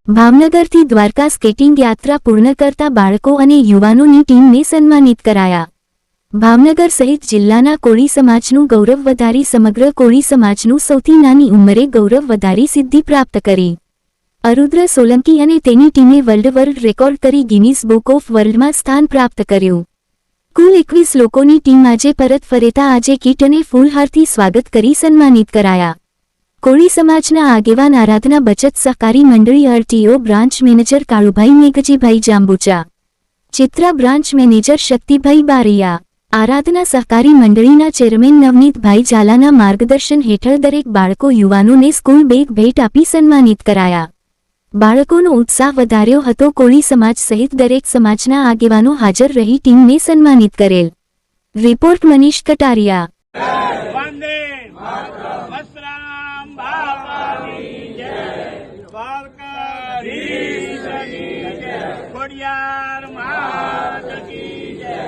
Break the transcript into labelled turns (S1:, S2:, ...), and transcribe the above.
S1: ભાવનગરથી Dwarka skating યાત્રા પૂર્ણ કરતા બાળકો અને યુવાનોની ટીમને સન્માનિત કરાયા। ભાવનગર સહિત જિલ્લાના કોળી સમાજનું ગૌરવ વધારી સમગ્ર કોળી સમાજનું સૌથી નાની ઉંમરે ગૌરવ વધારી સિદ્ધિ પ્રાપ્ત કરી। અરુદ્ર સોલંકી અને તેની ટીમે વર્લ્ડ રેકોર્ડ કરી ગિનીસ બુક ઓફ વર્લ્ડમાં સ્થાન પ્રાપ્ત કર્યું। કુલ 21 લોકોની ટીમ આજે પરત ફરેતા આજે કીટ અને ફૂલહારથી સ્વાગત કરી સન્માનિત કરાયા। કોળી સમાજના આગેવાન આરાધના બચત સહકારી મંડળી RTO branch manager Kalubhai Meghjibhai Jambucha, Chitra branch manager Shaktibhai Baraiya, Aradhana સહકારી મંડળીના ચેરમેન નવનીતભાઈ ઝાલાના માર્ગદર્શન હેઠળ દરેક બાળકો યુવાનોને સ્કૂલ બેગ ભેટ આપી સન્માનિત કરાયા। બાળકોનો ઉત્સાહ વધાર્યો હતો। કોળી સમાજ સહિત દરેક સમાજના આગેવાનો હાજર રહી ટીમને સન્માનિત કરેલ। રિપોર્ટ મનીષ કટારિયા।
S2: ખોડિયાર માત કી જય।